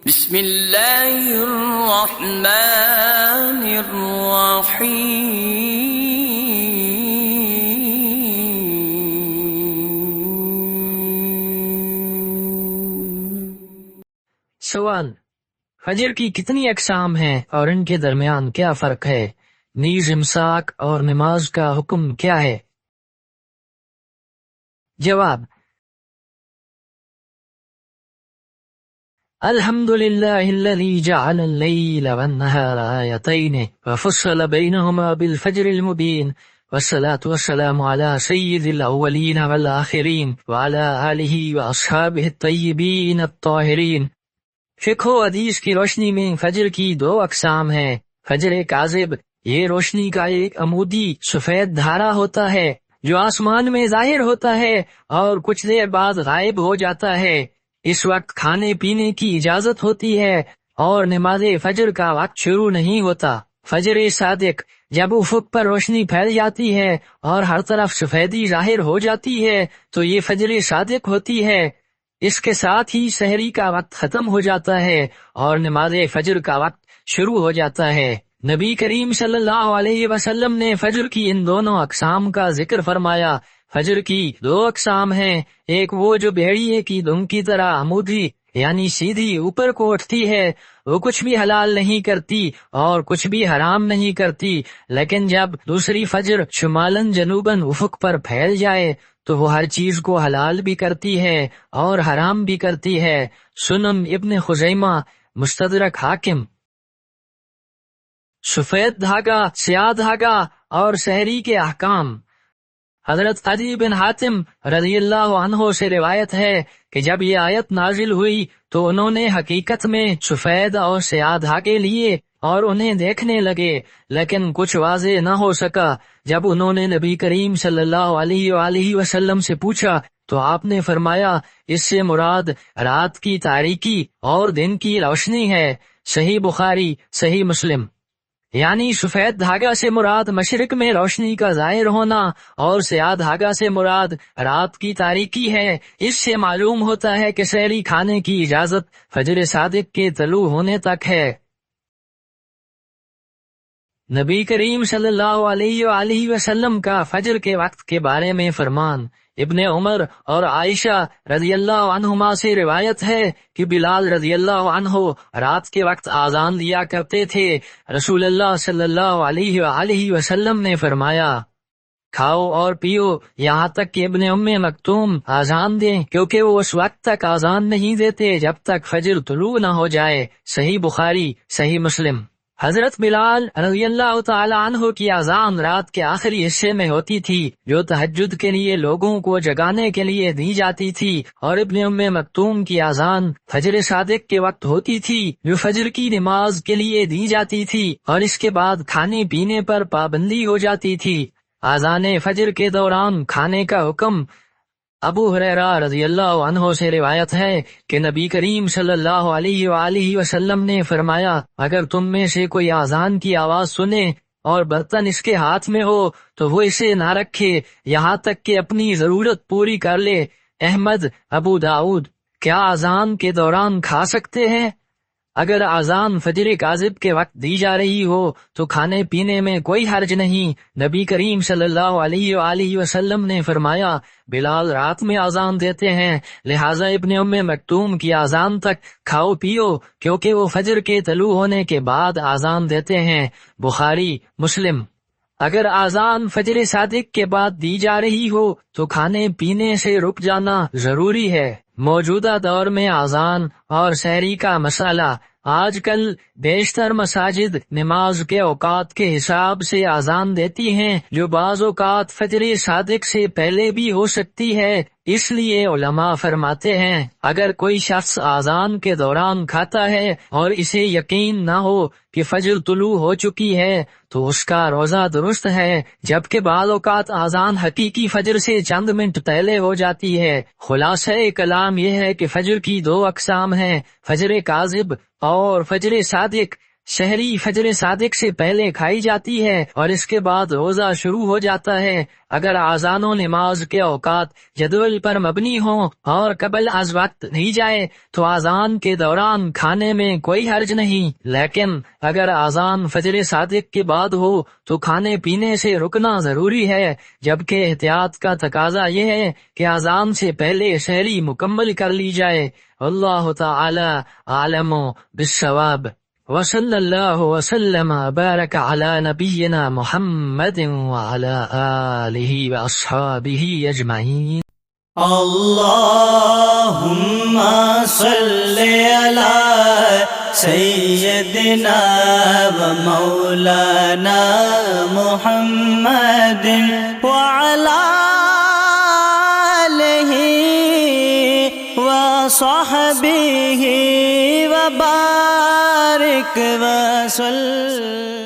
بسم اللہ الرحمن الرحیم۔ سوال: فجر کی کتنی اقسام ہیں اور ان کے درمیان کیا فرق ہے؟ نیز امساک اور نماز کا حکم کیا ہے؟ جواب: الحمد للہ الذی جعل اللیل والنہار آیتین وفصل بینہما بالفجر المبین، والصلاة والسلام علی سید الاولین والآخرین وعلی آلہ واصحابہ الطیبین الطاہرین۔ فقہ و حدیث کی روشنی میں فجر کی دو اقسام ہیں۔ فجر کاذب، یہ روشنی کا ایک عمودی سفید دھارا ہوتا ہے جو آسمان میں ظاہر ہوتا ہے اور کچھ دیر بعد غائب ہو جاتا ہے۔ اس وقت کھانے پینے کی اجازت ہوتی ہے اور نماز فجر کا وقت شروع نہیں ہوتا۔ فجر صادق، جب افق پر روشنی پھیل جاتی ہے اور ہر طرف سفیدی ظاہر ہو جاتی ہے تو یہ فجر صادق ہوتی ہے۔ اس کے ساتھ ہی سحری کا وقت ختم ہو جاتا ہے اور نماز فجر کا وقت شروع ہو جاتا ہے۔ نبی کریم صلی اللہ علیہ وسلم نے فجر کی ان دونوں اقسام کا ذکر فرمایا۔ فجر کی دو اقسام ہیں، ایک وہ جو بھیڑیے کی دم کی طرح عمودی یعنی سیدھی اوپر کو اٹھتی ہے، وہ کچھ بھی حلال نہیں کرتی اور کچھ بھی حرام نہیں کرتی، لیکن جب دوسری فجر شمالاً جنوباً افق پر پھیل جائے تو وہ ہر چیز کو حلال بھی کرتی ہے اور حرام بھی کرتی ہے۔ سنن ابن خزیمہ، مستدرک حاکم۔ سفید دھاگا، سیاہ دھاگا اور سحری کے احکام۔ حضرت عدی بن حاتم رضی اللہ عنہ سے روایت ہے کہ جب یہ آیت نازل ہوئی تو انہوں نے حقیقت میں سفید اور سیاہ دھاگے لیے اور انہیں دیکھنے لگے، لیکن کچھ واضح نہ ہو سکا۔ جب انہوں نے نبی کریم صلی اللہ علیہ وآلہ وسلم سے پوچھا تو آپ نے فرمایا، اس سے مراد رات کی تاریکی اور دن کی روشنی ہے۔ صحیح بخاری، صحیح مسلم۔ یعنی سفید دھاگا سے مراد مشرق میں روشنی کا ظاہر ہونا اور سیاہ دھاگا سے مراد رات کی تاریکی ہے۔ اس سے معلوم ہوتا ہے کہ سحری کھانے کی اجازت فجر صادق کے طلوع ہونے تک ہے۔ نبی کریم صلی اللہ علیہ وآلہ وسلم کا فجر کے وقت کے بارے میں فرمان۔ ابن عمر اور عائشہ رضی اللہ عنہما سے روایت ہے کہ بلال رضی اللہ عنہ رات کے وقت اذان دیا کرتے تھے۔ رسول اللہ صلی اللہ علیہ وآلہ وسلم نے فرمایا، کھاؤ اور پیو یہاں تک کہ ابن ام مکتوم اذان دیں، کیونکہ وہ اس وقت تک اذان نہیں دیتے جب تک فجر طلوع نہ ہو جائے۔ صحیح بخاری، صحیح مسلم۔ حضرت بلال رضی اللہ تعالی عنہ کی اذان رات کے آخری حصے میں ہوتی تھی جو تہجد کے لیے لوگوں کو جگانے کے لیے دی جاتی تھی، اور ابن ام مکتوم کی اذان فجر صادق کے وقت ہوتی تھی جو فجر کی نماز کے لیے دی جاتی تھی، اور اس کے بعد کھانے پینے پر پابندی ہو جاتی تھی۔ اذان فجر کے دوران کھانے کا حکم۔ ابو ہریرہ رضی اللہ عنہ سے روایت ہے کہ نبی کریم صلی اللہ علیہ وآلہ وسلم نے فرمایا، اگر تم میں سے کوئی اذان کی آواز سنے اور برتن اس کے ہاتھ میں ہو تو وہ اسے نہ رکھے یہاں تک کہ اپنی ضرورت پوری کر لے۔ احمد، ابو داؤد۔ کیا اذان کے دوران کھا سکتے ہیں؟ اگر اذان فجر کاذب کے وقت دی جا رہی ہو تو کھانے پینے میں کوئی حرج نہیں۔ نبی کریم صلی اللہ علیہ وآلہ وسلم نے فرمایا، بلال رات میں اذان دیتے ہیں، لہٰذا ابن ام مکتوم کی اذان تک کھاؤ پیو، کیونکہ وہ فجر کے طلوع ہونے کے بعد اذان دیتے ہیں۔ بخاری، مسلم۔ اگر اذان فجر صادق کے بعد دی جا رہی ہو تو کھانے پینے سے رک جانا ضروری ہے۔ موجودہ دور میں اذان اور سحری کا مسئلہ۔ آج کل بیشتر مساجد نماز کے اوقات کے حساب سے اذان دیتی ہیں جو بعض اوقات فجر صادق سے پہلے بھی ہو سکتی ہے۔ اس لیے علماء فرماتے ہیں اگر کوئی شخص اذان کے دوران کھاتا ہے اور اسے یقین نہ ہو کہ فجر طلوع ہو چکی ہے تو اس کا روزہ درست ہے، جبکہ بعض اوقات اذان حقیقی فجر سے چند منٹ پہلے ہو جاتی ہے۔ خلاصہ کلام یہ ہے کہ فجر کی دو اقسام ہیں، فجر کاذب اور فجر صادق۔ شہری فجر صادق سے پہلے کھائی جاتی ہے اور اس کے بعد روزہ شروع ہو جاتا ہے۔ اگر اذان و نماز کے اوقات جدول پر مبنی ہوں اور قبل از وقت نہیں جائے تو اذان کے دوران کھانے میں کوئی حرج نہیں، لیکن اگر اذان فجر صادق کے بعد ہو تو کھانے پینے سے رکنا ضروری ہے، جبکہ احتیاط کا تقاضا یہ ہے کہ اذان سے پہلے سحری مکمل کر لی جائے۔ اللہ تعالی عالم بالصواب، وصلی اللہ وسلم بارک علی نبینا محمد وعلی آلہ واصحابہ اجمعین۔ اللہم صلی علی سیدنا و مولانا محمد وعلی آلہ وصحبہ وبارک وسلم۔